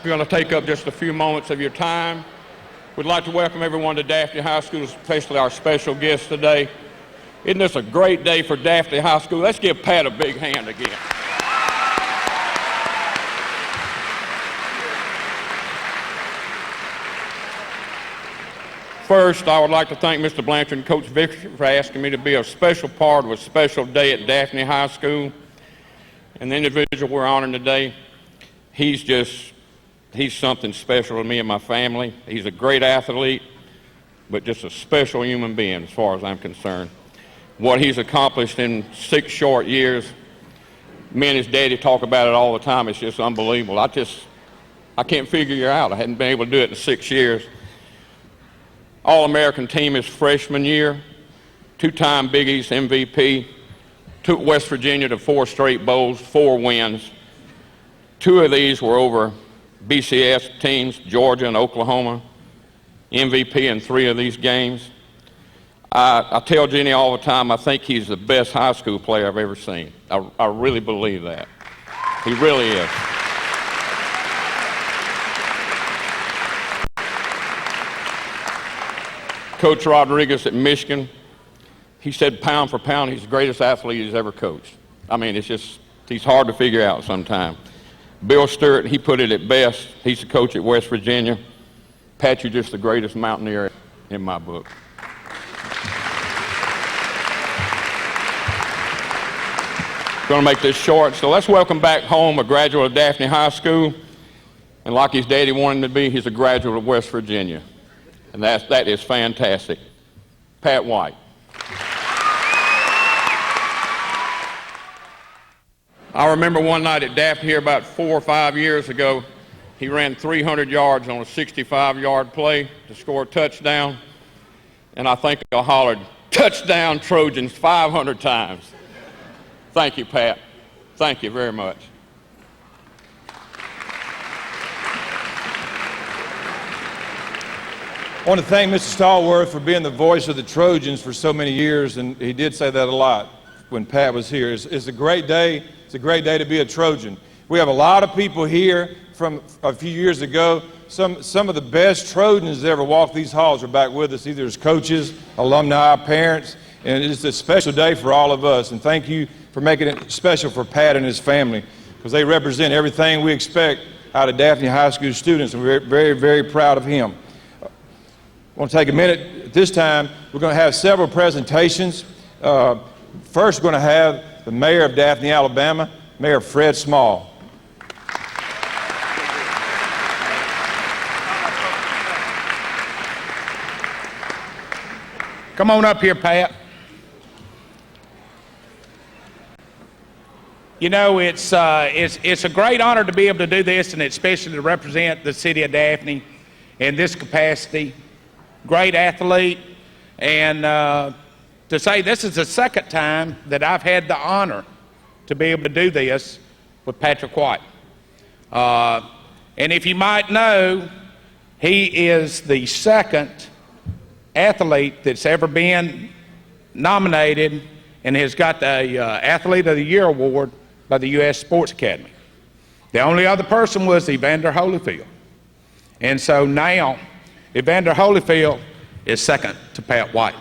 We're going to take up just a few moments of your time. We'd like to welcome everyone to Daphne High School, especially our special guests today. Isn't this a great day for Daphne High School? Let's give Pat a big hand again. First, I would like to thank Mr. Blanchard and Coach Victor for asking me to be a special part of a special day at Daphne High School. And the individual we're honoring today, he's something special to me and my family. He's a great athlete, but just a special human being as far as I'm concerned. What he's accomplished in 6 short years, me and his daddy talk about it all the time. It's just unbelievable. I can't figure it out. I hadn't been able to do it in 6 years. All-American team his freshman year, 2-time Big East MVP, took West Virginia to 4 straight bowls, 4 wins. 2 of these were over BCS teams, Georgia and Oklahoma, MVP in 3 of these games. I tell Jenny all the time, I think he's the best high school player I've ever seen. I really believe that. He really is. Coach Rodriguez at Michigan, he said pound for pound, he's the greatest athlete he's ever coached. I mean, he's hard to figure out sometimes. Bill Stewart, he put it at best. He's the coach at West Virginia. Pat, you're just the greatest mountaineer in my book. Going to make this short, so let's welcome back home a graduate of Daphne High School. And like his daddy wanted him to be, he's a graduate of West Virginia. And that is fantastic. Pat White. I remember one night at Daphne here about 4 or 5 years ago, he ran 300 yards on a 65-yard play to score a touchdown. And I think I hollered, "Touchdown Trojans," 500 times. Thank you, Pat. Thank you very much. I want to thank Mr. Stallworth for being the voice of the Trojans for so many years, and he did say that a lot when Pat was here. It's a great day. It's a great day to be a Trojan. We have a lot of people here from a few years ago. Some of the best Trojans that ever walked these halls are back with us, either as coaches, alumni, parents, and it's a special day for all of us. And thank you for making it special for Pat and his family, because they represent everything we expect out of Daphne High School students, and we're very, very proud of him. I want to take a minute. At this time, we're going to have several presentations. First, we're going to have the mayor of Daphne, Alabama, Mayor Fred Small. Come on up here, Pat. You know, it's a great honor to be able to do this, and especially to represent the city of Daphne in this capacity. Great athlete, and to say this is the second time that I've had the honor to be able to do this with Patrick White. And if you might know, he is the second athlete that's ever been nominated and has got the Athlete of the Year award by the U.S. Sports Academy. The only other person was Evander Holyfield. And so now, Evander Holyfield is second to Pat White.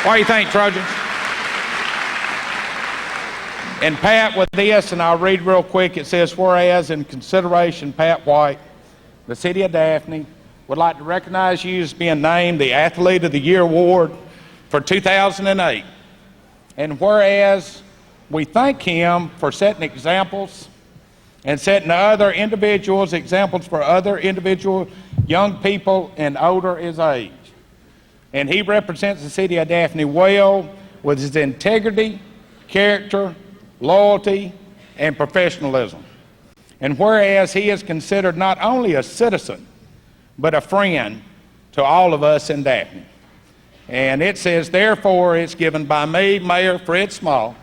What do you think, Trojans? And Pat, with this, and I'll read real quick, it says, whereas in consideration, Pat White, the city of Daphne, would like to recognize you as being named the Athlete of the Year Award for 2008. And whereas we thank him for setting examples and setting other individuals, examples for other individual young people and older his age. And he represents the city of Daphne well with his integrity, character, loyalty, and professionalism. And whereas he is considered not only a citizen, but a friend to all of us in Daphne. And it says, therefore, it's given by me, Mayor Fred Small,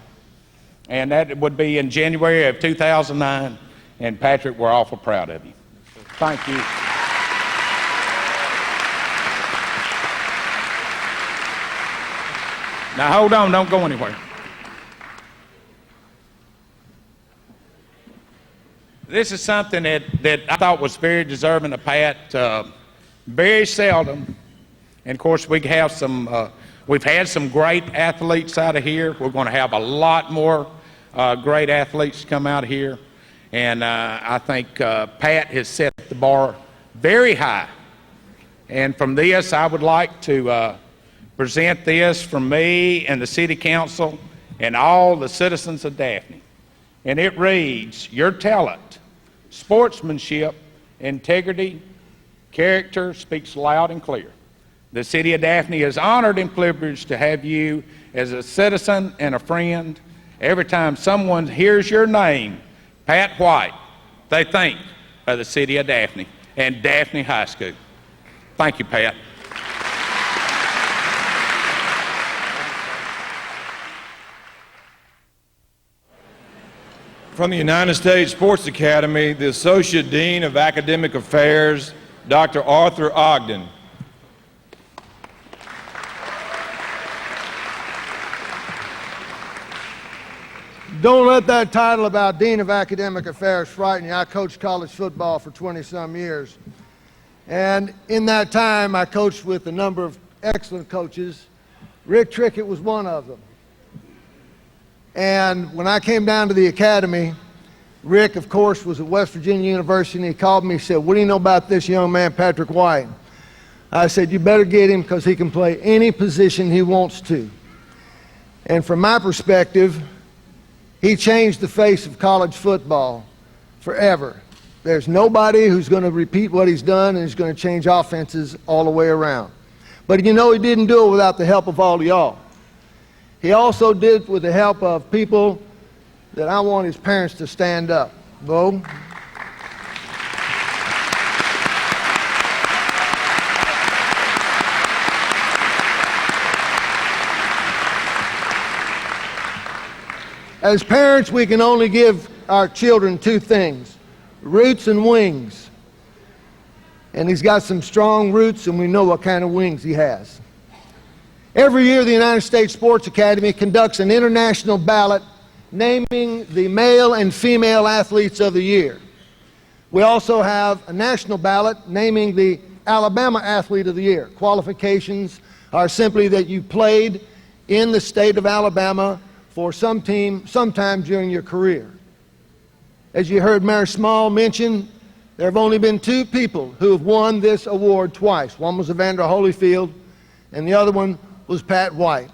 and that would be in January of 2009. And Patrick, we're awful proud of you. Thank you. Now hold on, don't go anywhere. This is something that I thought was very deserving of Pat. Very seldom, and of course we have we've had some great athletes out of here. We're going to have a lot more great athletes come out of here. And I think Pat has set the bar very high. And from this, I would like to present this from me and the City Council and all the citizens of Daphne. And it reads, your talent, sportsmanship, integrity, character speaks loud and clear. The City of Daphne is honored and privileged to have you as a citizen and a friend. Every time someone hears your name, Pat White, they think of the City of Daphne and Daphne High School. Thank you, Pat. From the United States Sports Academy, the Associate Dean of Academic Affairs, Dr. Arthur Ogden. Don't let that title about Dean of Academic Affairs frighten you. I coached college football for 20-some years. And in that time, I coached with a number of excellent coaches. Rick Trickett was one of them. And when I came down to the academy, Rick, of course, was at West Virginia University, and he called me and said, what do you know about this young man, Patrick White? I said, you better get him because he can play any position he wants to. And from my perspective, he changed the face of college football forever. There's nobody who's going to repeat what he's done and is going to change offenses all the way around. But you know, he didn't do it without the help of all of y'all. He also did it with the help of people that I want his parents to stand up. Bo? As parents, we can only give our children two things, roots and wings. And he's got some strong roots, and we know what kind of wings he has. Every year, the United States Sports Academy conducts an international ballot naming the male and female athletes of the year. We also have a national ballot naming the Alabama Athlete of the Year. Qualifications are simply that you played in the state of Alabama for some team sometime during your career. As you heard Mayor Small mention, there have only been two people who have won this award twice. One was Evander Holyfield, and the other one was Pat White.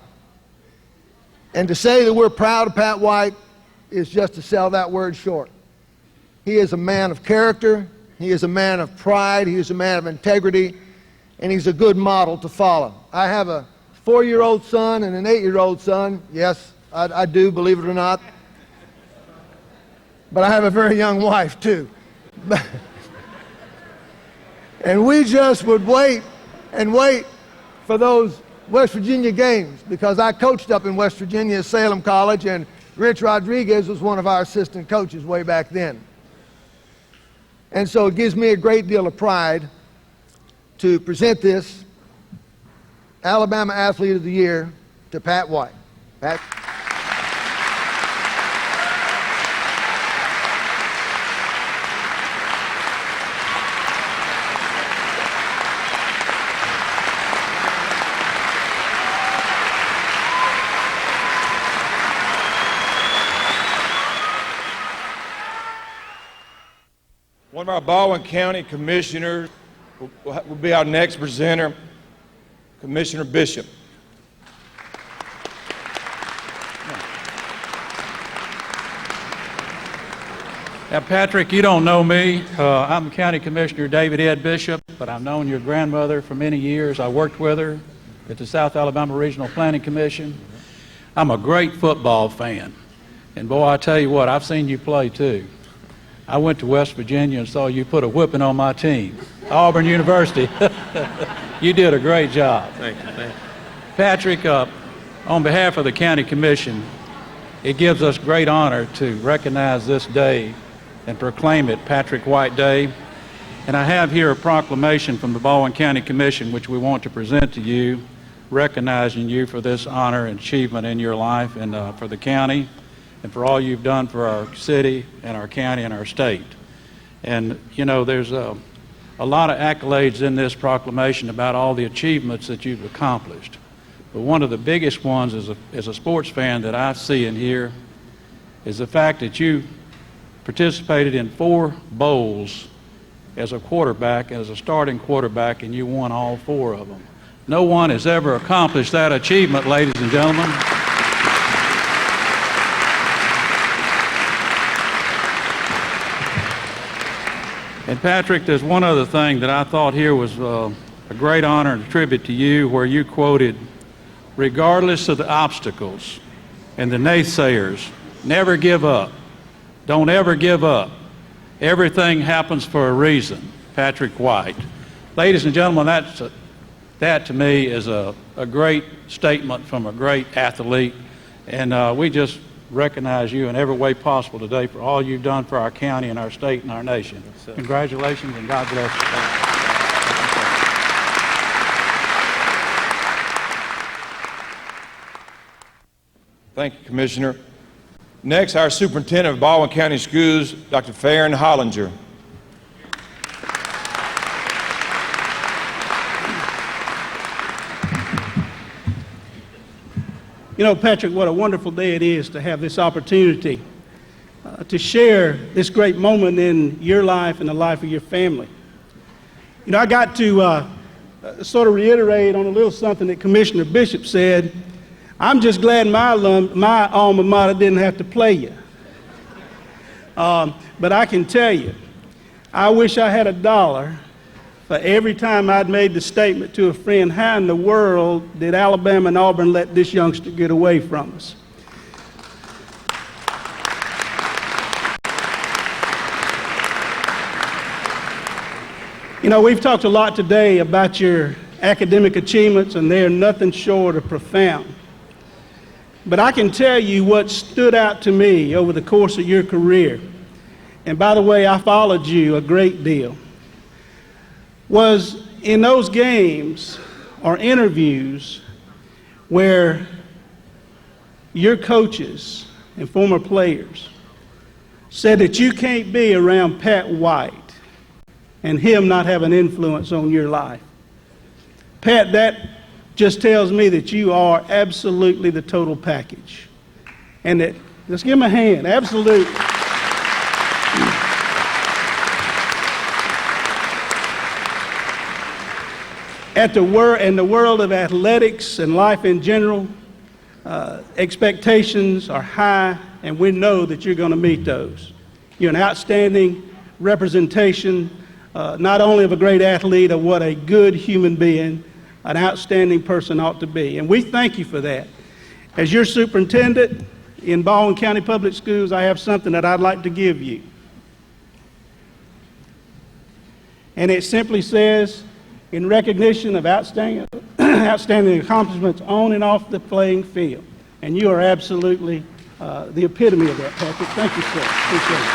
And to say that we're proud of Pat White is just to sell that word short. He is a man of character, he is a man of pride, he is a man of integrity, and he's a good model to follow. I have a 4-year-old son and an 8-year-old son. Yes, I do, believe it or not. But I have a very young wife, too. And we just would wait and wait for those West Virginia games, because I coached up in West Virginia at Salem College, and Rich Rodriguez was one of our assistant coaches way back then. And so it gives me a great deal of pride to present this Alabama Athlete of the Year to Pat White. Pat? One of our Baldwin County commissioners will be our next presenter, Commissioner Bishop. Now, Patrick, you don't know me. I'm County Commissioner David Ed Bishop, but I've known your grandmother for many years. I worked with her at the South Alabama Regional Planning Commission. I'm a great football fan. And boy, I tell you what, I've seen you play too. I went to West Virginia and saw you put a whipping on my team, Auburn University. You did a great job. Thank you. Thank you. Patrick, on behalf of the County Commission, it gives us great honor to recognize this day and proclaim it Patrick White Day. And I have here a proclamation from the Baldwin County Commission, which we want to present to you, recognizing you for this honor and achievement in your life and for the county, and for all you've done for our city and our county and our state. And, you know, there's a lot of accolades in this proclamation about all the achievements that you've accomplished. But one of the biggest ones as a sports fan that I see in here is the fact that you participated in 4 bowls as a quarterback, as a starting quarterback, and you won all 4 of them. No one has ever accomplished that achievement, ladies and gentlemen. And Patrick, there's one other thing that I thought here was a great honor and a tribute to you, where you quoted, "Regardless of the obstacles and the naysayers, never give up. Don't ever give up. Everything happens for a reason." Patrick White. Ladies and gentlemen, that to me is a great statement from a great athlete, and we just recognize you in every way possible today for all you've done for our county and our state and our nation. Congratulations, and God bless you. Thank you, Commissioner. Next, our Superintendent of Baldwin County Schools, Dr. Farron Hollinger. You know, Patrick, what a wonderful day it is to have this opportunity to share this great moment in your life and the life of your family. You know, I got to sort of reiterate on a little something that Commissioner Bishop said. I'm just glad my alma mater didn't have to play you. But I can tell you, I wish I had $1 for every time I'd made the statement to a friend, how in the world did Alabama and Auburn let this youngster get away from us? You know, we've talked a lot today about your academic achievements, and they're nothing short of profound. But I can tell you what stood out to me over the course of your career, and by the way, I followed you a great deal, was in those games or interviews where your coaches and former players said that you can't be around Pat White and him not have an influence on your life. Pat, that just tells me that you are absolutely the total package. And that, let's give him a hand, absolutely. In the world of athletics and life in general, expectations are high, and we know that you're going to meet those. You're an outstanding representation, not only of a great athlete, of what a good human being, an outstanding person ought to be. And we thank you for that. As your superintendent in Baldwin County Public Schools, I have something that I'd like to give you. And it simply says, in recognition of outstanding accomplishments on and off the playing field. And you are absolutely the epitome of that, Patrick. Thank you, sir. Appreciate it.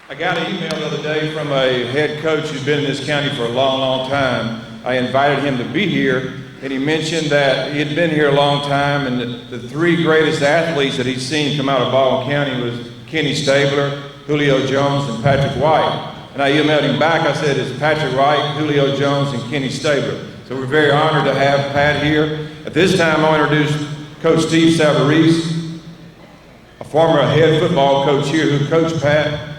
I got an email the other day from a head coach who's been in this county for a long, long time. I invited him to be here, and he mentioned that he had been here a long time, and the 3 greatest athletes that he's seen come out of Baldwin County was Kenny Stabler, Julio Jones, and Patrick White. And I emailed him back. I said, it's Patrick White, Julio Jones, and Kenny Stabler. So we're very honored to have Pat here. At this time, I'll introduce Coach Steve Savarese, a former head football coach here who coached Pat,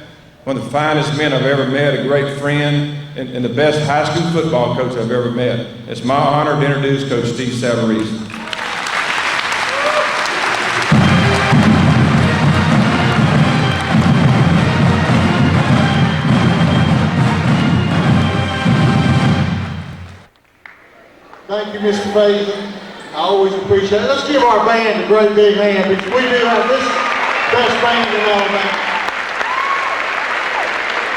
one of the finest men I've ever met, a great friend, and the best high school football coach I've ever met. It's my honor to introduce Coach Steve Savarese. Thank you, Mr. Faison. I always appreciate it. Let's give our band a great big hand, because we do have this best band in Alabama.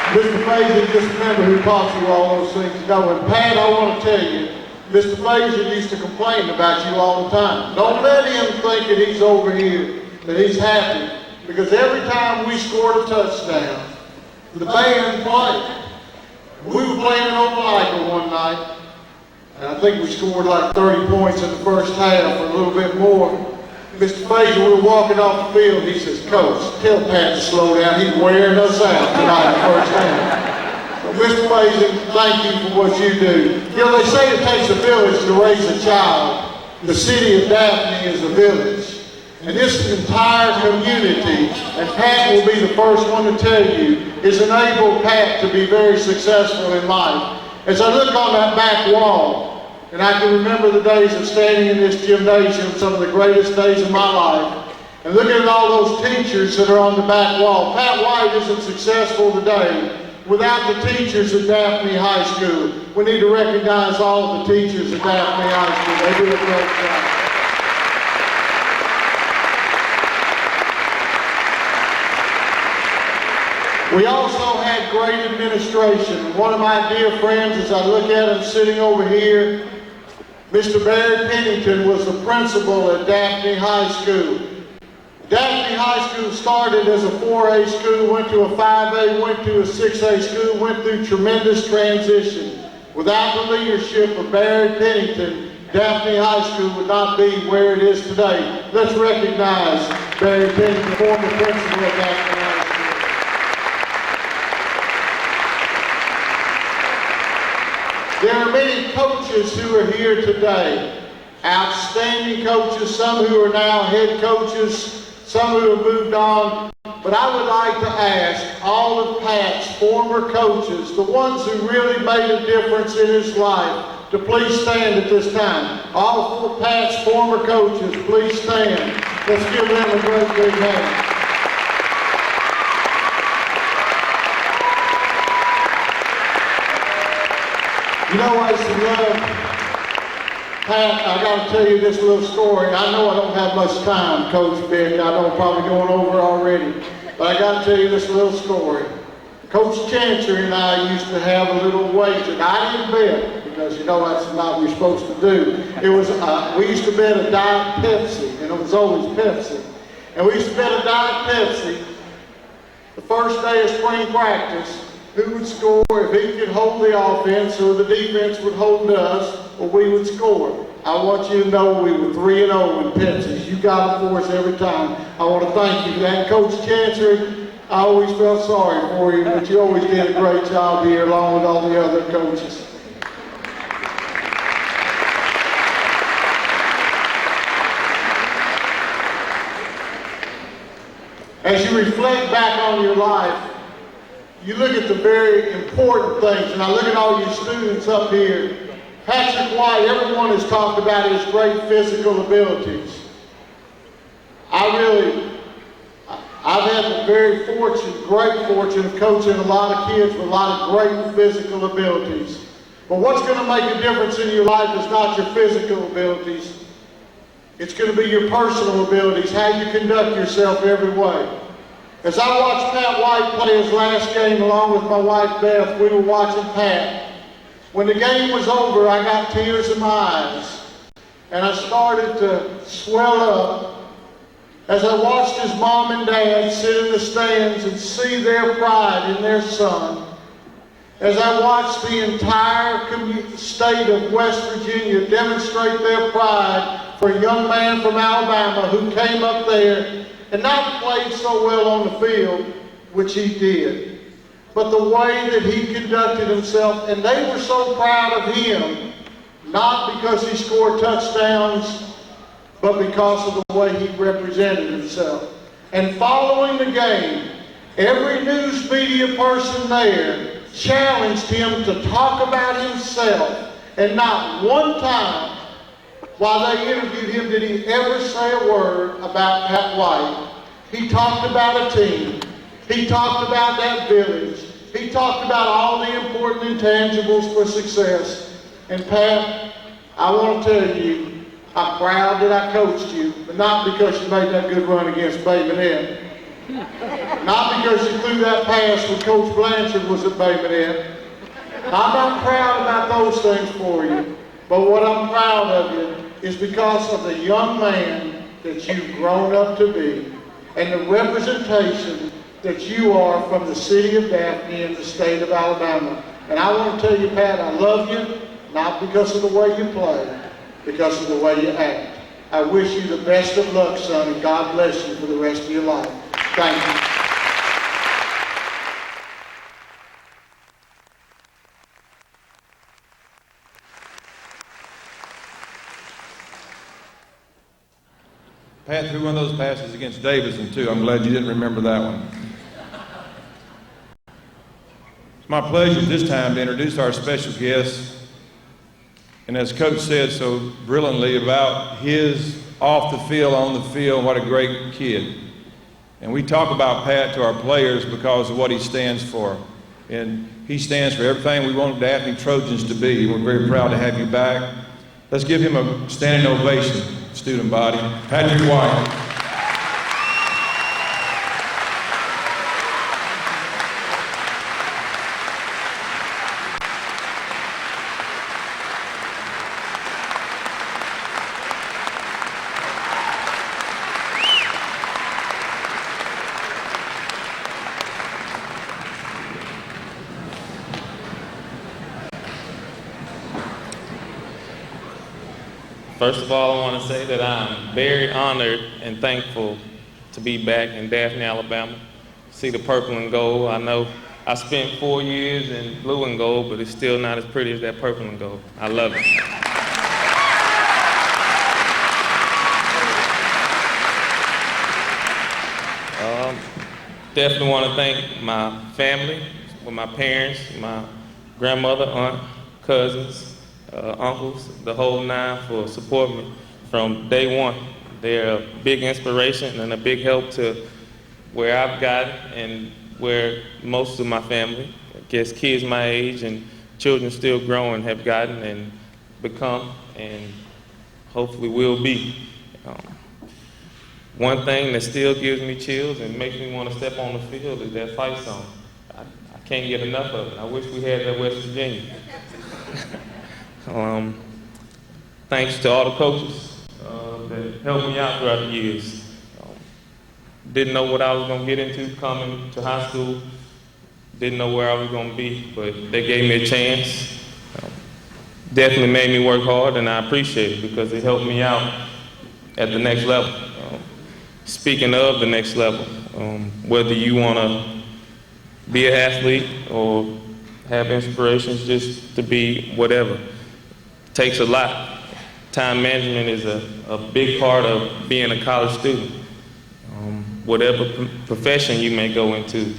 Mr. Faison, just remember who taught you all those things. No, and Pat, I want to tell you, Mr. Faison used to complain about you all the time. Don't let him think that he's over here, that he's happy, because every time we scored a touchdown, the band played. We were playing in Opelika one night, and I think we scored like 30 points in the first half, or a little bit more. Mr. Frazier, we were walking off the field. He says, Coach, tell Pat to slow down. He's wearing us out tonight, first half. So, Mr. Frazier, thank you for what you do. You know, they say it takes a village to raise a child. The city of Daphne is a village. And this entire community, and Pat will be the first one to tell you, has enabled Pat to be very successful in life. As I look on that back wall, and I can remember the days of standing in this gymnasium, some of the greatest days of my life, and looking at all those teachers that are on the back wall. Pat White isn't successful today without the teachers at Daphne High School. We need to recognize all of the teachers at Daphne High School. They do a great job. We also had great administration. One of my dear friends, as I look at him sitting over here, Mr. Barry Pennington was the principal at Daphne High School. Daphne High School started as a 4A school, went to a 5A, went to a 6A school, went through tremendous transition. Without the leadership of Barry Pennington, Daphne High School would not be where it is today. Let's recognize Barry Pennington, former principal of Daphne High School. There are many coaches who are here today, outstanding coaches, some who are now head coaches, some who have moved on. But I would like to ask all of Pat's former coaches, the ones who really made a difference in his life, to please stand at this time. All of Pat's former coaches, please stand. Let's give them a great big hand. You know, I used to love, Pat, I got to tell you this little story. I know I don't have much time, Coach Vic. I know I'm probably going over already. But I got to tell you this little story. Coach Chancery and I used to have a little wager. I didn't bet, because you know that's not what we're supposed to do. It was, we used to bet a Diet Pepsi, and it was always Pepsi. And we used to bet a Diet Pepsi the first day of spring practice. Who would score, if he could hold the offense or the defense would hold us, or we would score. I want you to know we were 3-0 in Pepsis. You got it for us every time. I want to thank you for that. Coach Chancery, I always felt sorry for you, but you always did a great job here along with all the other coaches. As you reflect back on your life, you look at the very important things, and I look at all you students up here. Patrick White, everyone has talked about his great physical abilities. I've had the great fortune of coaching a lot of kids with a lot of great physical abilities. But what's going to make a difference in your life is not your physical abilities. It's going to be your personal abilities, how you conduct yourself every way. As I watched Pat White play his last game along with my wife Beth, we were watching Pat. When the game was over, I got tears in my eyes, and I started to swell up as I watched his mom and dad sit in the stands and see their pride in their son. As I watched the entire state of West Virginia demonstrate their pride for a young man from Alabama who came up there and not played so well on the field, which he did, but the way that he conducted himself, and they were so proud of him, not because he scored touchdowns, but because of the way he represented himself. And following the game, every news media person there challenged him to talk about himself, and not one time while they interviewed him did he ever say a word about Pat White. He talked about a team. He talked about that village. He talked about all the important intangibles for success. And Pat, I want to tell you, I'm proud that I coached you, but not because you made that good run against Bay Minette. Not because you threw that pass when Coach Blanchard was at Bay Minette. I'm not proud about those things for you, but what I'm proud of you is because of the young man that you've grown up to be and the representation that you are from the city of Daphne and the state of Alabama. And I want to tell you, Pat, I love you, not because of the way you play, because of the way you act. I wish you the best of luck, son, and God bless you for the rest of your life. Thank you. Pat threw one of those passes against Davidson, too. I'm glad you didn't remember that one. It's my pleasure this time to introduce our special guest. And as Coach said so brilliantly about his off the field, on the field, what a great kid. And we talk about Pat to our players because of what he stands for. And he stands for everything we want Daphne Trojans to be. We're very proud to have you back. Let's give him a standing ovation, student body. Patrick White. First of all, I want to say that I'm very honored and thankful to be back in Daphne, Alabama. See the purple and gold. I know I spent 4 years in blue and gold, but it's still not as pretty as that purple and gold. I love it. Definitely want to thank my family, with my parents, my grandmother, aunt, cousins, uncles, the whole nine for supporting me from day one. They're a big inspiration and a big help to where I've gotten and where most of my family, I guess kids my age and children still growing, have gotten and become and hopefully will be. One thing that still gives me chills and makes me want to step on the field is that fight song. I can't get enough of it. I wish we had that in West Virginia. Thanks to all the coaches that helped me out throughout the years. Didn't know what I was going to get into coming to high school. Didn't know where I was going to be, but they gave me a chance. Definitely made me work hard, and I appreciate it because it helped me out at the next level. Speaking of the next level, whether you want to be an athlete or have inspirations just to be whatever, takes a lot. Time management is a big part of being a college student. Whatever profession you may go into,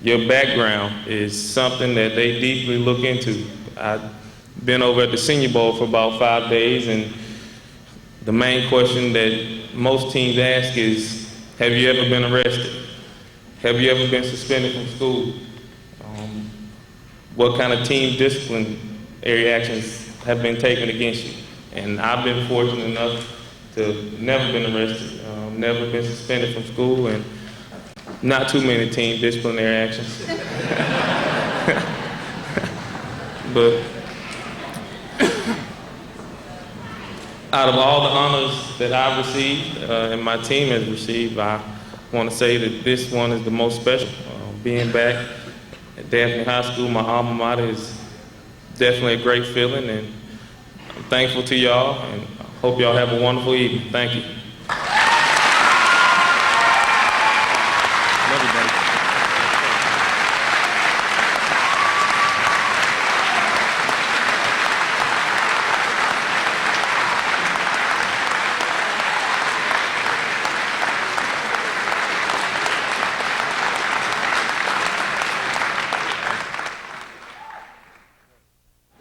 your background is something that they deeply look into. I've been over at the Senior Bowl for about 5 days, and the main question that most teams ask is, have you ever been arrested? Have you ever been suspended from school? What kind of team disciplinary actions have been taken against you? And I've been fortunate enough to never been arrested, never been suspended from school, and not too many team disciplinary actions. But out of all the honors that I've received and my team has received, I want to say that this one is the most special. Being back at Daphne High School, my alma mater, is definitely a great feeling, and I'm thankful to y'all, and I hope y'all have a wonderful evening. Thank you. Love you, buddy.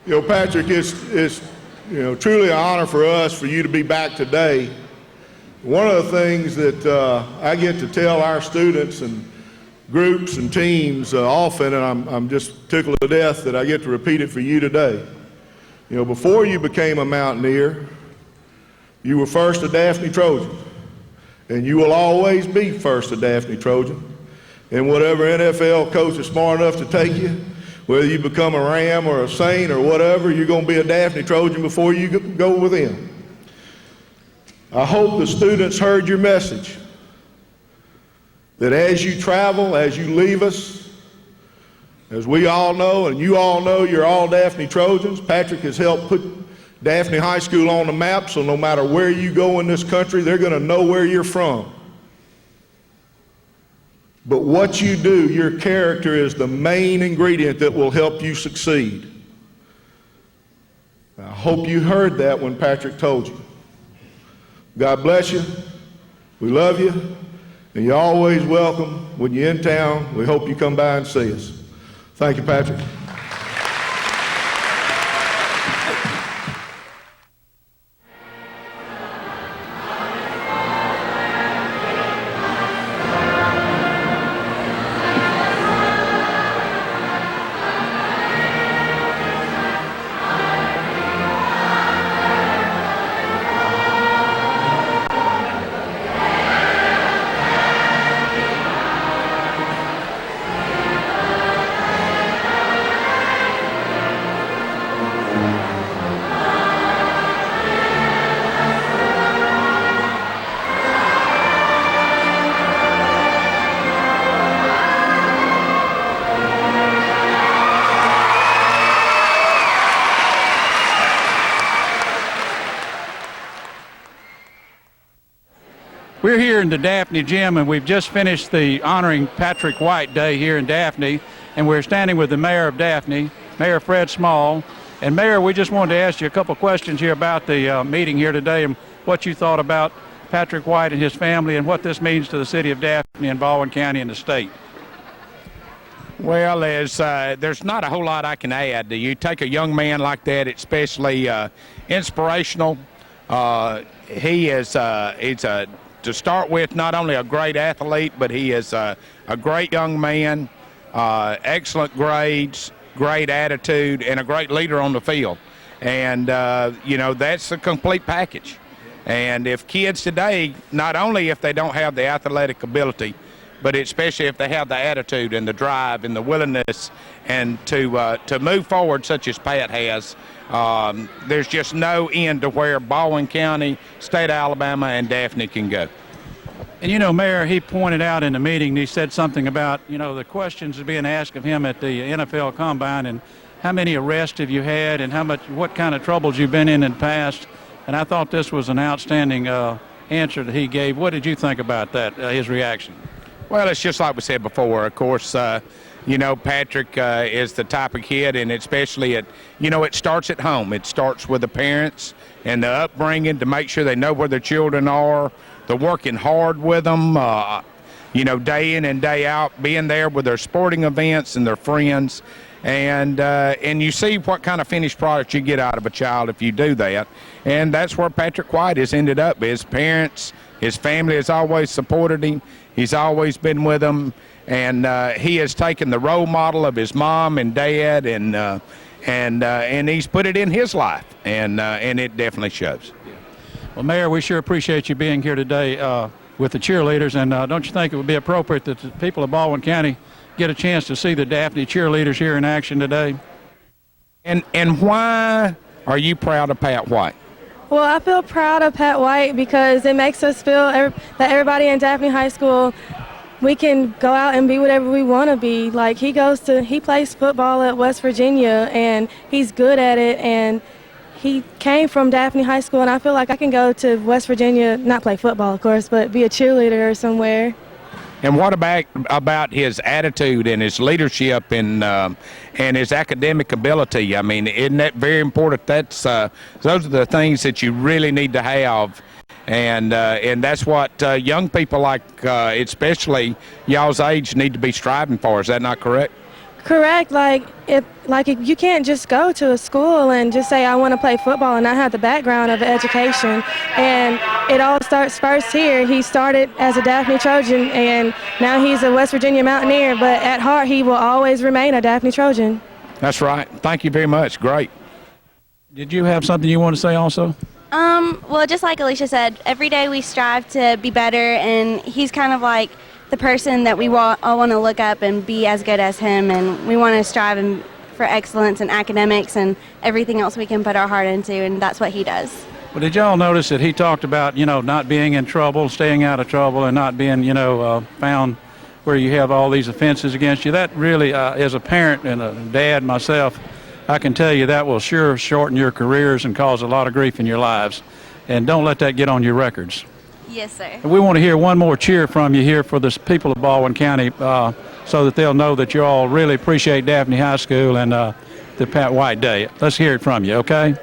You know, Patrick, it's truly an honor for us for you to be back today. One of the things that I get to tell our students and groups and teams often, and I'm just tickled to death that I get to repeat it for you today. You know, before you became a Mountaineer, you were first a Daphne Trojan, and you will always be first a Daphne Trojan. And whatever NFL coach is smart enough to take you, whether you become a Ram or a Saint or whatever, you're going to be a Daphne Trojan before you go with them. I hope the students heard your message, that as you travel, as you leave us, as we all know, and you all know, you're all Daphne Trojans. Patrick has helped put Daphne High School on the map, so no matter where you go in this country, they're going to know where you're from. But what you do, your character is the main ingredient that will help you succeed. I hope you heard that when Patrick told you. God bless you. We love you. And you're always welcome when you're in town. We hope you come by and see us. Thank you, Patrick. We're here in the Daphne Gym, and we've just finished the Honoring Patrick White Day here in Daphne, and we're standing with the mayor of Daphne, Mayor Fred Small. And Mayor, we just wanted to ask you a couple questions here about the meeting here today and what you thought about Patrick White and his family and what this means to the city of Daphne and Baldwin County and the state. Well, there's not a whole lot I can add. You take a young man like that, especially inspirational. He is to start with, not only a great athlete, but he is a great young man, excellent grades, great attitude, and a great leader on the field. And, that's a complete package. And if kids today, not only if they don't have the athletic ability, but especially if they have the attitude and the drive and the willingness and to move forward such as Pat has, there's just no end to where Baldwin County, state of Alabama, and Daphne can go. And Mayor, he pointed out in the meeting, he said something about, the questions being asked of him at the NFL Combine and how many arrests have you had and what kind of troubles you've been in the past. And I thought this was an outstanding answer that he gave. What did you think about that, his reaction? Well, it's just like we said before. Of course, Patrick is the type of kid, and especially it starts at home. It starts with the parents and the upbringing to make sure they know where their children are. They're working hard with them, day in and day out, being there with their sporting events and their friends. And you see what kind of finished product you get out of a child if you do that. And that's where Patrick White has ended up. His parents, his family has always supported him. He's always been with them. And he has taken the role model of his mom and dad, and he's put it in his life, and it definitely shows. Well, Mayor, we sure appreciate you being here today with the cheerleaders, and don't you think it would be appropriate that the people of Baldwin County get a chance to see the Daphne cheerleaders here in action today? And why are you proud of Pat White? Well, I feel proud of Pat White because it makes us feel that everybody in Daphne High School, we can go out and be whatever we want to be. Like he plays football at West Virginia, and he's good at it, and he came from Daphne High School, and I feel like I can go to West Virginia, not play football, of course, but be a cheerleader or somewhere. And what about his attitude and his leadership and his academic ability? I mean, isn't that very important? Those are the things that you really need to have, and that's what young people like, especially y'all's age, need to be striving for. Is that not correct? Correct. If you can't just go to a school and just say I want to play football and not have the background of education. And it all starts first here. He started as a Daphne Trojan, and now he's a West Virginia Mountaineer. But at heart, he will always remain a Daphne Trojan. That's right. Thank you very much. Great. Did you have something you want to say also? Well, just like Alicia said, every day we strive to be better, and he's kind of like the person that we all want to look up and be as good as him, and we want to strive for excellence in academics and everything else we can put our heart into, and that's what he does. Well, did y'all notice that he talked about, not being in trouble, staying out of trouble, and not being, found where you have all these offenses against you? That really, as a parent and a dad myself, I can tell you that will sure shorten your careers and cause a lot of grief in your lives. And don't let that get on your records. Yes, sir. And we want to hear one more cheer from you here for the people of Baldwin County so that they'll know that you all really appreciate Daphne High School and the Pat White Day. Let's hear it from you, okay?